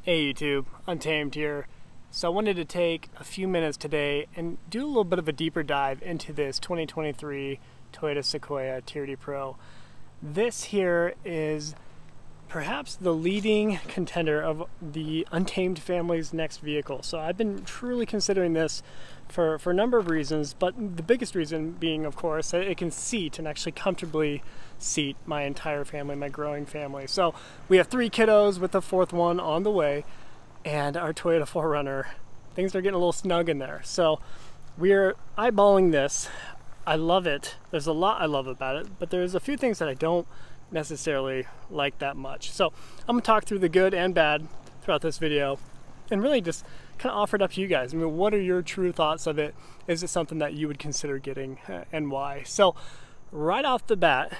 Hey YouTube, Untamed here. So I wanted to take a few minutes today and do a little bit of a deeper dive into this 2023 Toyota Sequoia TRD Pro. This here is perhaps the leading contender of the Untamed family's next vehicle. So I've been truly considering this for a number of reasons, but the biggest reason being, of course, that it can seat and actually comfortably seat my entire family, my growing family. So we have 3 kiddos with the 4th one on the way, and our Toyota 4Runner. Things are getting a little snug in there. So we're eyeballing this. I love it. There's a lot I love about it, but there's a few things that I don't necessarily like that much. So I'm gonna talk through the good and bad throughout this video and really just kind of offer it up to you guys. I mean, what are your true thoughts of it? Is it something that you would consider getting, and why? So right off the bat,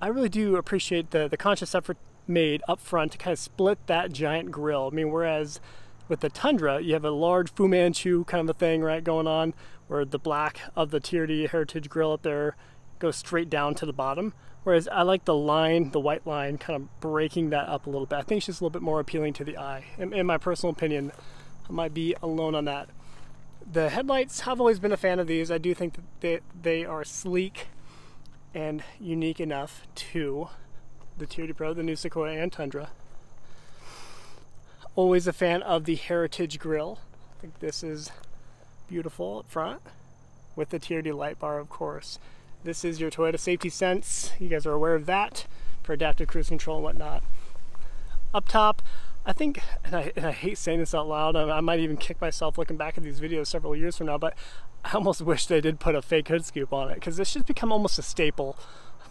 I really do appreciate the conscious effort made up front to kind of split that giant grille. I mean, whereas with the Tundra, you have a large Fu Manchu kind of a thing, right, going on, where the black of the TRD Heritage grille up there goes straight down to the bottom. Whereas I like the line, the white line, kind of breaking that up a little bit. I think it's just a little bit more appealing to the eye. In my personal opinion, I might be alone on that. The headlights, I've always been a fan of these. I do think that they are sleek and unique enough to the TRD Pro, the new Sequoia and Tundra. Always a fan of the Heritage grille. I think this is beautiful up front with the TRD light bar, of course. This is your Toyota safety sense. You guys are aware of that for adaptive cruise control and whatnot. Up top, I think, and I hate saying this out loud, I might even kick myself looking back at these videos several years from now, but I almost wish they did put a fake hood scoop on it, because this should become almost a staple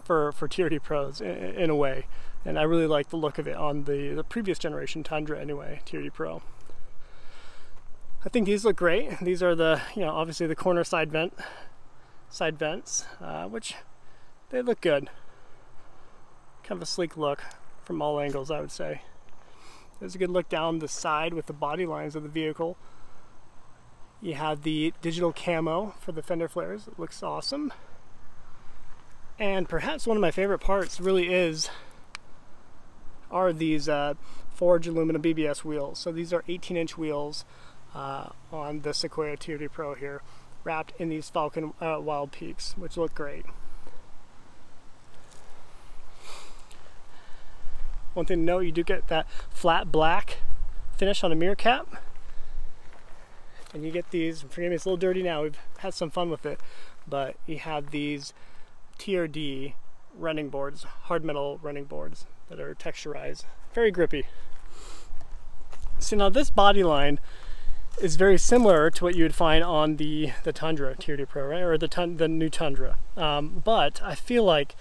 for TRD Pros in a way. And I really like the look of it on the previous generation Tundra anyway, TRD Pro. I think these look great. These are the, obviously the corner side vents, which they look good. Kind of a sleek look from all angles, I would say. There's a good look down the side with the body lines of the vehicle. You have the digital camo for the fender flares. It looks awesome. And perhaps one of my favorite parts really are these forged aluminum Bbs wheels. So these are 18-inch wheels on the Sequoia TRD Pro here, wrapped in these Falcon Wild Peaks, which look great. One thing to note, you do get that flat black finish on a mirror cap. And you get these, forgive me, it's a little dirty now, we've had some fun with it, but you have these TRD running boards, hard metal running boards that are texturized, very grippy. So now this body line is very similar to what you would find on the Tundra TRD Pro, right? Or the new Tundra. But I feel like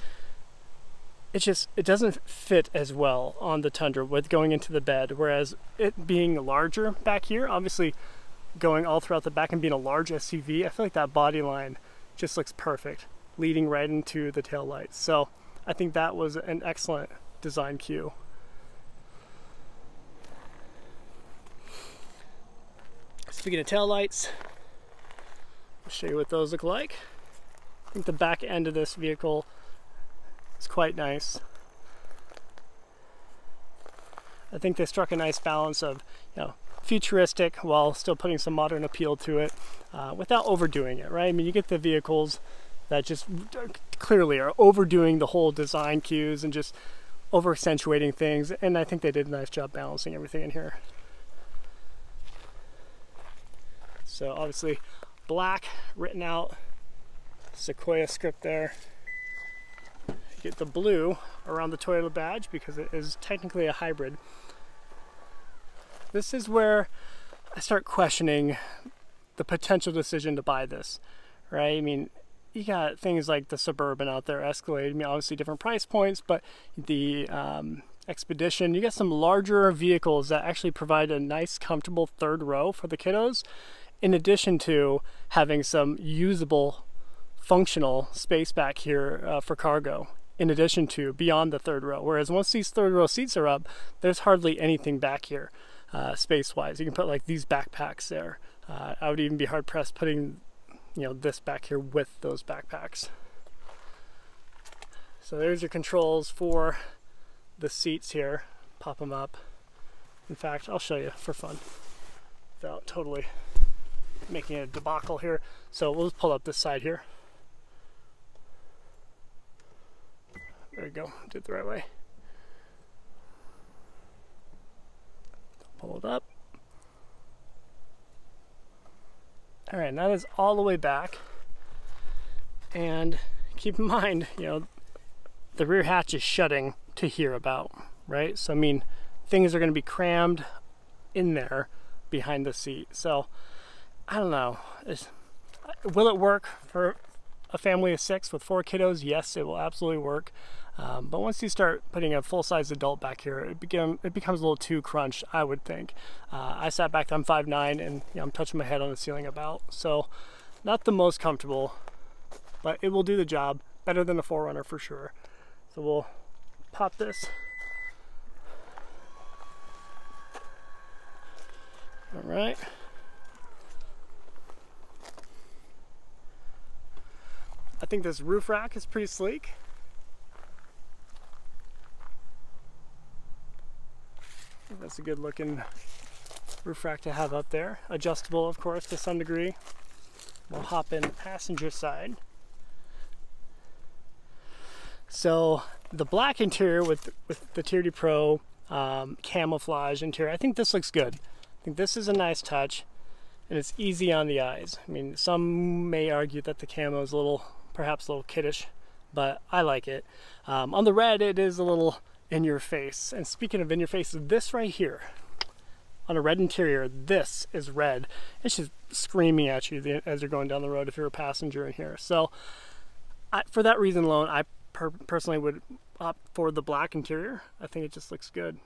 it doesn't fit as well on the Tundra with going into the bed, whereas it being larger back here, obviously going all throughout the back and being a large SUV, I feel like that body line just looks perfect, leading right into the taillights. So I think that was an excellent design cue. Speaking of taillights, I'll show you what those look like. I think the back end of this vehicle is quite nice. I think they struck a nice balance of, futuristic while still putting some modern appeal to it, without overdoing it, right? I mean, you get the vehicles that just clearly are overdoing the whole design cues and just over accentuating things, and I think they did a nice job balancing everything in here. So obviously black written out, Sequoia script there. You get the blue around the Toyota badge because it is technically a hybrid. This is where I start questioning the potential decision to buy this, right? I mean, you got things like the Suburban out there, Escalade, I mean, obviously different price points, but the Expedition, you get some larger vehicles that actually provide a nice, comfortable third row for the kiddos, in addition to having some usable, functional space back here for cargo, in addition to beyond the third row. Whereas once these third row seats are up, there's hardly anything back here space-wise. You can put like these backpacks there. I would even be hard-pressed putting this back here with those backpacks. So there's your controls for the seats here. Pop them up. In fact, I'll show you for fun without totally making a debacle here. So we'll just pull up this side here. There you go, did it the right way. Pull it up. All right, now that is all the way back. And keep in mind, you know, the rear hatch is shutting to here about, right? So, I mean, things are going to be crammed in there behind the seat. So, I don't know. Will it work for a family of 6 with 4 kiddos? Yes, it will absolutely work. But once you start putting a full-size adult back here, it becomes a little too crunched, I would think. I sat back, I'm 5'9", and you know, I'm touching my head on the ceiling about. So, not the most comfortable, but it will do the job. Better than the 4Runner for sure. So we'll pop this. All right. I think this roof rack is pretty sleek. I think that's a good looking roof rack to have up there. Adjustable, of course, to some degree. We'll hop in the passenger side. So the black interior with the TRD Pro camouflage interior, I think this looks good. I think this is a nice touch, and it's easy on the eyes. I mean, some may argue that the camo is perhaps a little kiddish, but I like it. On the red, it is a little in your face. And speaking of in your face, this right here, on a red interior, this is red. It's just screaming at you as you're going down the road if you're a passenger in here. So for that reason alone, I personally would opt for the black interior. I think it just looks good.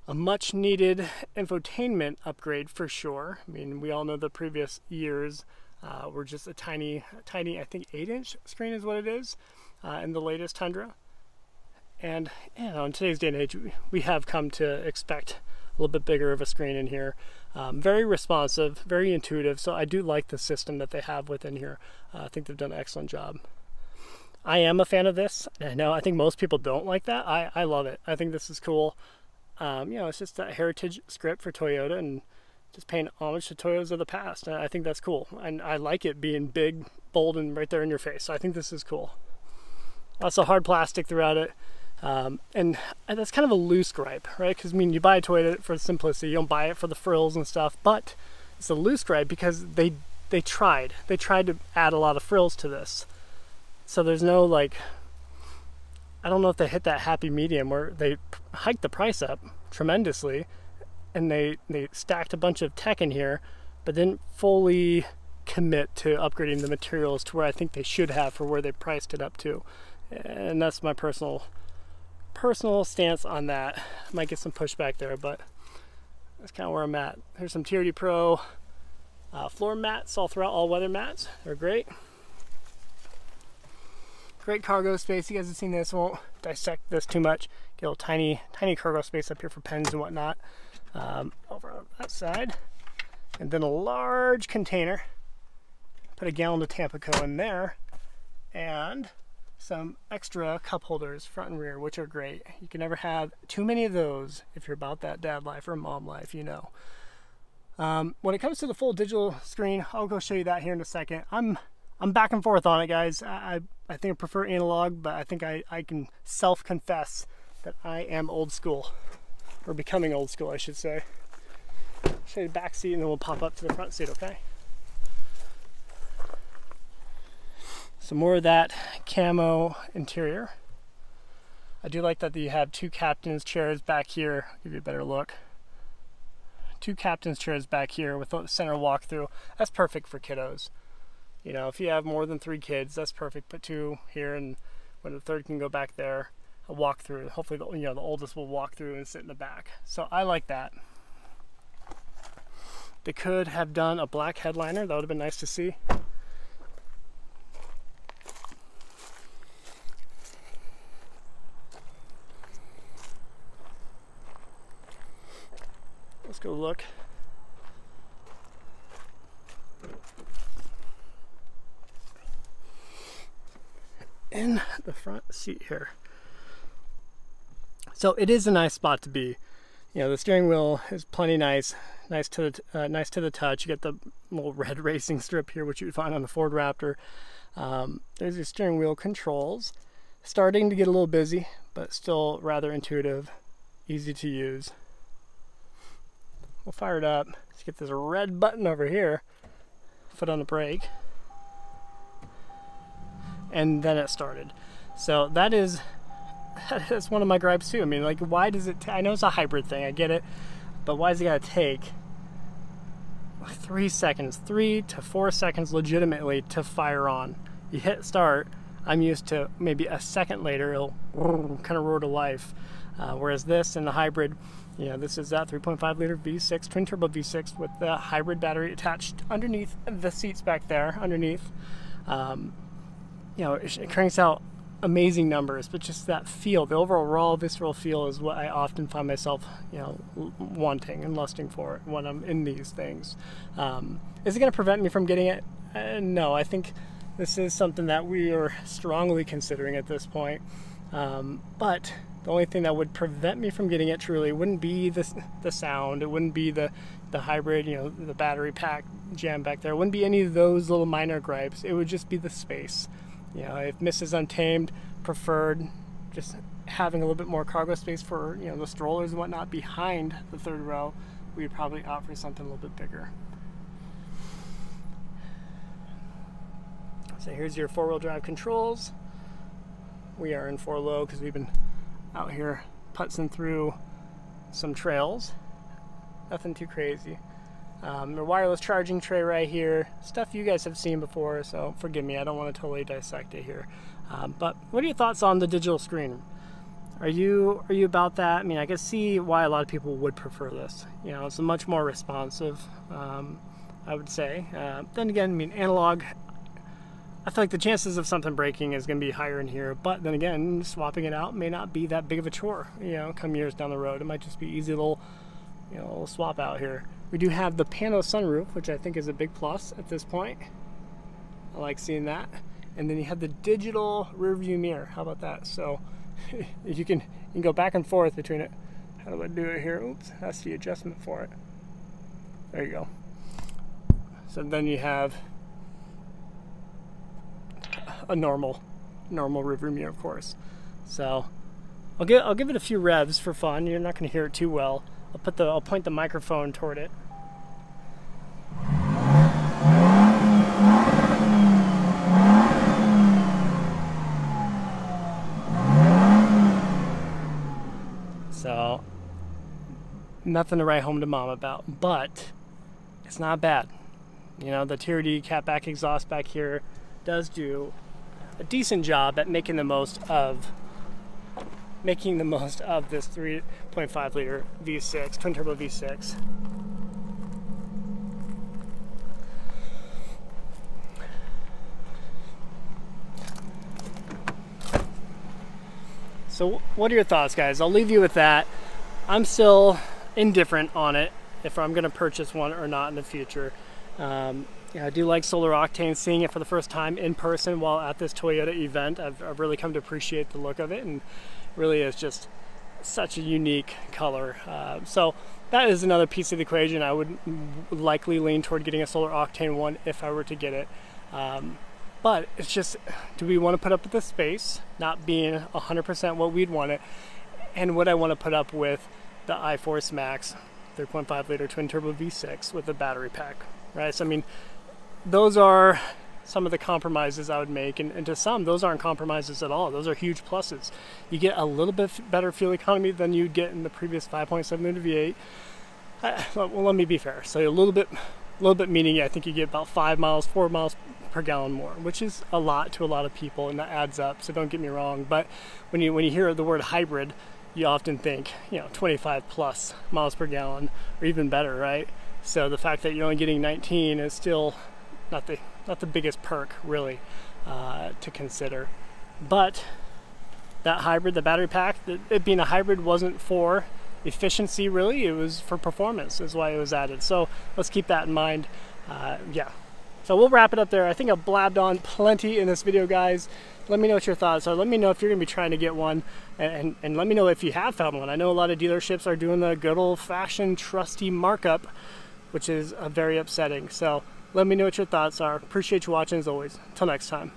A much needed infotainment upgrade for sure. I mean, we all know the previous years were just a tiny, I think 8-inch screen is what it is in the latest Tundra. And you know, in today's day and age, we have come to expect a little bit bigger of a screen in here. Very responsive, very intuitive. So I do like the system that they have within here. I think they've done an excellent job. I am a fan of this. I know I think most people don't like that. I love it. I think this is cool. You know, it's just a heritage script for Toyota and just paying homage to Toyotas of the past. And I think that's cool. And I like it being big, bold, and right there in your face. So I think this is cool. Lots of hard plastic throughout it. And that's kind of a loose gripe, right? Because I mean, you buy a Toyota for simplicity. You don't buy it for the frills and stuff. But it's a loose gripe because they tried to add a lot of frills to this. So there's no, like, I don't know if they hit that happy medium where they hiked the price up tremendously and they stacked a bunch of tech in here, but didn't fully commit to upgrading the materials to where I think they should have for where they priced it up to. And that's my personal stance on that. Might get some pushback there, but that's kind of where I'm at. Here's some TRD Pro floor mats all throughout, all weather mats. They're great. Great cargo space. You guys have seen this. Won't dissect this too much. Get a little tiny cargo space up here for pens and whatnot. Over on that side. And then a large container. Put a gallon of Tampico in there. And some extra cup holders front and rear, which are great. You can never have too many of those if you're about that dad life or mom life, you know. When it comes to the full digital screen, I'll go show you that here in a second. I'm back and forth on it, guys. I think I prefer analog, but I think I can self-confess that I am old school, or becoming old school, I should say. I'll show you the back seat and then we'll pop up to the front seat, okay? So more of that camo interior. I do like that you have 2 captain's chairs back here. I'll give you a better look. 2 captain's chairs back here with the center walkthrough. That's perfect for kiddos. You know, if you have more than 3 kids, that's perfect. Put 2 here, and when the third can go back there, a walk through. Hopefully, the oldest will walk through and sit in the back. So I like that. They could have done a black headliner. That would have been nice to see. Let's go look. In the front seat here. So it is a nice spot to be. You know, the steering wheel is plenty nice to the touch. You get the little red racing strip here, which you would find on the Ford Raptor. There's your steering wheel controls. Starting to get a little busy, but still rather intuitive, easy to use. We'll fire it up. Let's get this red button over here. Foot on the brake. And then it started. So that is one of my gripes too. I mean, like, why does it, I know it's a hybrid thing, I get it, but why does it gotta take 3 seconds, 3 to 4 seconds legitimately to fire on? You hit start, I'm used to maybe a second later, it'll kind of roar to life. Whereas this in the hybrid, you know, this is that 3.5 liter V6, twin turbo V6 with the hybrid battery attached underneath the seats back there, underneath. You know, it cranks out amazing numbers, but just that feel, the overall raw visceral feel is what I often find myself, you know, wanting and lusting for when I'm in these things. Is it going to prevent me from getting it? No, I think this is something that we are strongly considering at this point. But the only thing that would prevent me from getting it truly wouldn't be the sound, it wouldn't be the hybrid, you know, the battery pack jam back there, it wouldn't be any of those little minor gripes, it would just be the space. You know, if Mrs. Untamed preferred just having a little bit more cargo space for, you know, the strollers and whatnot behind the third row, we'd probably opt for something a little bit bigger. So here's your four-wheel drive controls. We are in 4-low because we've been out here putzing through some trails. Nothing too crazy. The wireless charging tray right here, stuff you guys have seen before, so forgive me, I don't want to totally dissect it here. But what are your thoughts on the digital screen? Are you about that? I mean, I can see why a lot of people would prefer this. You know, it's much more responsive, I would say. Then again, I mean, analog, I feel like the chances of something breaking is going to be higher in here, but then again, swapping it out may not be that big of a chore, you know, come years down the road. It might just be easy little, you know, little swap out here. We do have the Pano Sunroof, which I think is a big plus at this point. I like seeing that. And then you have the digital rear view mirror. How about that? So you can go back and forth between it. How do I do it here? Oops, that's the adjustment for it. There you go. So then you have a normal rear view mirror, of course. So I'll give it a few revs for fun. You're not going to hear it too well. I'll point the microphone toward it. So nothing to write home to mom about, but it's not bad. You know, the TRD catback exhaust back here does do a decent job at making the most of this 3.5 liter V6, twin turbo V6. So what are your thoughts, guys? I'll leave you with that. I'm still indifferent on it, if I'm gonna purchase one or not in the future. Yeah, I do like solar octane. Seeing it for the first time in person while at this Toyota event, I've really come to appreciate the look of it, and really is just such a unique color. So that is another piece of the equation. I would likely lean toward getting a solar octane one if I were to get it. But it's just, do we want to put up with the space, not being 100% what we'd want it, and would I want to put up with the iForce Max 3.5 liter twin turbo V6 with a battery pack, right? So I mean, those are some of the compromises I would make, and to some, those aren't compromises at all. Those are huge pluses. You get a little bit better fuel economy than you'd get in the previous 5.7 liter V8. Well, let me be fair. So a little bit meaning I think you get about 4 miles per gallon more, which is a lot to a lot of people, and that adds up. So don't get me wrong. But when you hear the word hybrid, you often think, you know, 25 plus miles per gallon, or even better, right? So the fact that you're only getting 19 is still not the biggest perk, really, to consider. But that hybrid, the battery pack, it being a hybrid wasn't for efficiency, really. It was for performance, is why it was added. So let's keep that in mind. Yeah, So we'll wrap it up there. I think I've blabbed on plenty in this video, guys. Let me know what your thoughts are. Let me know if you're going to be trying to get one, and let me know if you have found one. I know a lot of dealerships are doing the good old-fashioned trusty markup, which is very upsetting. So let me know what your thoughts are. Appreciate you watching as always. Until next time.